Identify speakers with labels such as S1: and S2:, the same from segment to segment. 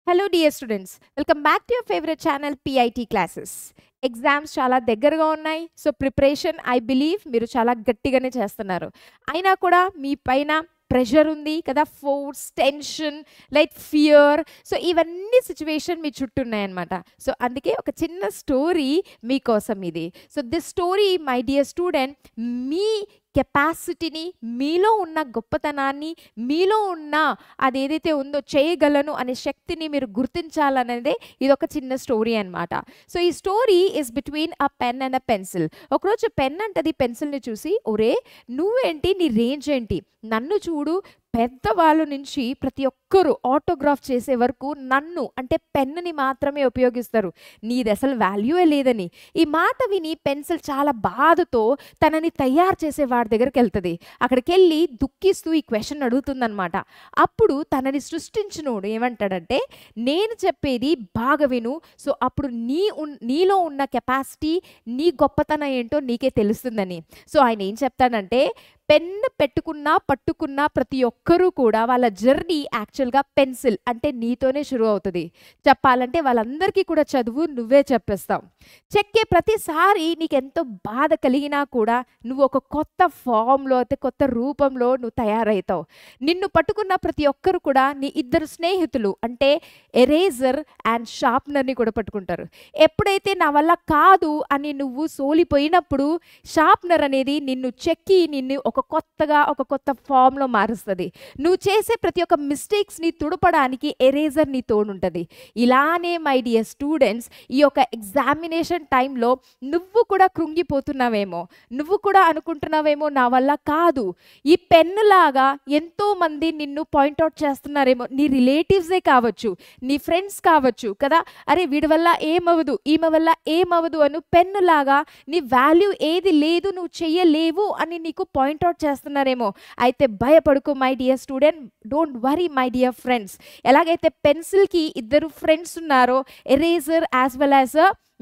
S1: Hello dear students, welcome back to your favorite channel PIT classes. Exams చాలా దగ్గరగా ఉన్నాయి. So preparation I believe మీరు చాలా గట్టిగానే చేస్తున్నారు. అయినా కూడా మీ పైన ప్రెషర్ ఉంది కదా, force, tension, like fear. So ఇవన్నీ సిచ్యువేషన్ మీ చుట్టూ ఉన్నాయన్నమాట. సో అందుకే ఒక చిన్న స్టోరీ మీకోసం ఇది. So this story my dear student మీ కెపాసిటీని, మీలో ఉన్న గొప్పతనాన్ని, మీలో ఉన్న అదేదైతే ఉందో చేయగలను అనే శక్తిని మీరు గుర్తించాలనేదే ఇది ఒక చిన్న స్టోరీ అనమాట. సో ఈ story is between a pen and a pencil. ఒకరోజు పెన్ అంటది పెన్సిల్ని చూసి, ఒరే నువ్వేంటి, నీ రేంజ్ ఏంటి, నన్ను చూడు, పెద్దవాళ్ళ నుంచి ప్రతి ఒక్కరు ఆటోగ్రాఫ్ చేసే వరకు నన్ను అంటే పెన్నుని మాత్రమే ఉపయోగిస్తారు, నీది అసలు వాల్యూయే లేదని. ఈ మాట విని పెన్సిల్ చాలా బాధతో తనని తయారు చేసే వాడి దగ్గరికి వెళ్తుంది. అక్కడికి వెళ్ళి దుఃఖిస్తూ ఈ క్వశ్చన్ అడుగుతుందనమాట. అప్పుడు తనని సృష్టించినోడు ఏమంటాడంటే, నేను చెప్పేది బాగా విను, సో అప్పుడు నీలో ఉన్న కెపాసిటీ, నీ గొప్పతనం ఏంటో నీకే తెలుస్తుందని. సో ఆయన ఏం చెప్తాడంటే, పెన్ను పెట్టుకున్నా పట్టుకున్నా ప్రతి ఒక్కరూ కూడా వాళ్ళ జర్నీ యాక్చువల్గా పెన్సిల్ అంటే నీతోనే షురు అవుతుంది. చెప్పాలంటే వాళ్ళందరికీ కూడా చదువు నువ్వే చెప్పేస్తావు. చెక్కే ప్రతిసారి నీకెంతో బాధ కలిగినా కూడా నువ్వు ఒక కొత్త ఫామ్లో అయితే కొత్త రూపంలో నువ్వు తయారవుతావు. నిన్ను పట్టుకున్న ప్రతి ఒక్కరు కూడా నీ ఇద్దరు స్నేహితులు అంటే ఎరేజర్ అండ్ షార్ప్నర్ని కూడా పట్టుకుంటారు. ఎప్పుడైతే నా వల్ల కాదు అని నువ్వు సోలిపోయినప్పుడు షార్ప్నర్ అనేది నిన్ను చెక్కి నిన్ను ఒక కొత్త ఫామ్లో మారుస్తుంది. నువ్వు చేసే ప్రతి ఒక్క మిస్టేక్స్ని తుడపడానికి ఎరేజర్ నీ తోడుంటుంది. ఇలానే మై డియర్ స్టూడెంట్స్, ఈ యొక్క ఎగ్జామినేషన్ టైంలో నువ్వు కూడా కృంగిపోతున్నావేమో, నువ్వు కూడా అనుకుంటున్నావేమో నా వల్ల కాదు. ఈ పెన్నులాగా ఎంతోమంది నిన్ను పాయింట్అవుట్ చేస్తున్నారేమో, నీ రిలేటివ్సే కావచ్చు, నీ ఫ్రెండ్స్ కావచ్చు కదా, అరే వీడి వల్ల ఏమవదు, ఈమె వల్ల ఏమవదు అను పెన్నులాగా నీ వాల్యూ ఏది లేదు, నువ్వు చెయ్యలేవు అని నీకు పాయింట్అవుట్ చేస్తున్నారేమో. అయితే భయపడుకో my dear student, don't worry my dear friends. ఎలాగైతే పెన్సిల్కి ఇద్దరు ఫ్రెండ్స్ ఉన్నారో, ఎరేజర్ యాజ్ వెల్ యాజ్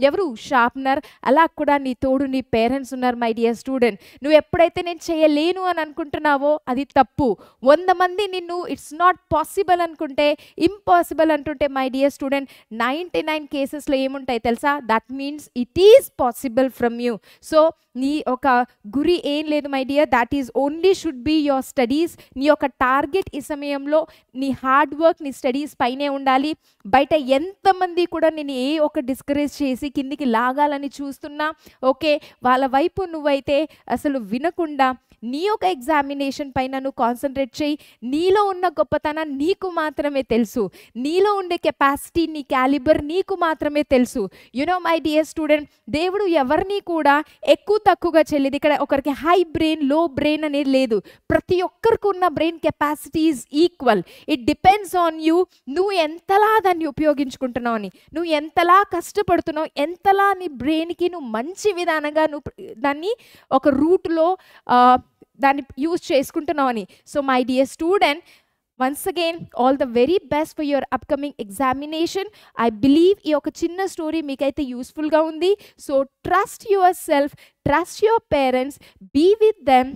S1: ఎవరు షార్ప్నర్, అలా కూడా నీ తోడు నీ పేరెంట్స్ ఉన్నారు మై డియర్ స్టూడెంట్. నువ్వు ఎప్పుడైతే నేను చేయలేను అని అనుకుంటున్నావో అది తప్పు. 100 మంది నిన్ను ఇట్స్ నాట్ పాసిబుల్ అనుకుంటే, ఇంపాసిబుల్ అంటుంటే మై డియర్ స్టూడెంట్ 99 కేసెస్లో ఏముంటాయి తెలుసా, that means it is possible from you. So నీ ఒక గురి ఏం లేదు my dear, that is only should be your studies. నీ యొక్క టార్గెట్ ఈ సమయంలో నీ హార్డ్ వర్క్, నీ స్టడీస్ పైనే ఉండాలి. బయట ఎంతమంది కూడా నేను ఏ ఒక డిస్కరేజ్ చేసి కిందికి లాగాలని చూస్తున్నా, ఓకే, వాళ్ళ వైపు నువ్వైతే అసలు వినకుండా నీ యొక్క ఎగ్జామినేషన్ పైన నువ్వు కాన్సన్ట్రేట్ చేయి. నీలో ఉన్న గొప్పతనం నీకు మాత్రమే తెలుసు, నీలో ఉండే కెపాసిటీ, నీ క్యాలిబర్ నీకు మాత్రమే తెలుసు. యునో మై డియర్ స్టూడెంట్, దేవుడు ఎవరిని కూడా ఎక్కువ తక్కువగా చెల్లిది. ఇక్కడ ఒకరికి హై బ్రెయిన్, లో బ్రెయిన్ అనేది లేదు. ప్రతి ఒక్కరికి ఉన్న brain capacity is equal. It depends on you. నువ్వు ఎంతలా దాన్ని ఉపయోగించుకుంటున్నావు అని, నువ్వు ఎంతలా కష్టపడుతున్నావు, ఎంతలా నీ బ్రెయిన్కి నువ్వు మంచి విధానంగా నువ్వు దాన్ని ఒక రూట్లో దాన్ని యూజ్ చేసుకుంటున్నావు అని. So my dear student, once again all the very best for your upcoming examination. I believe ఈ ఒక చిన్న స్టోరీ మీకైతే యూస్ఫుల్గా ఉంది. So trust yourself, trust your parents, be with them,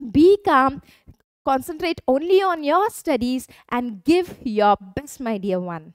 S1: be calm, concentrate only on your studies and give your best my dear one.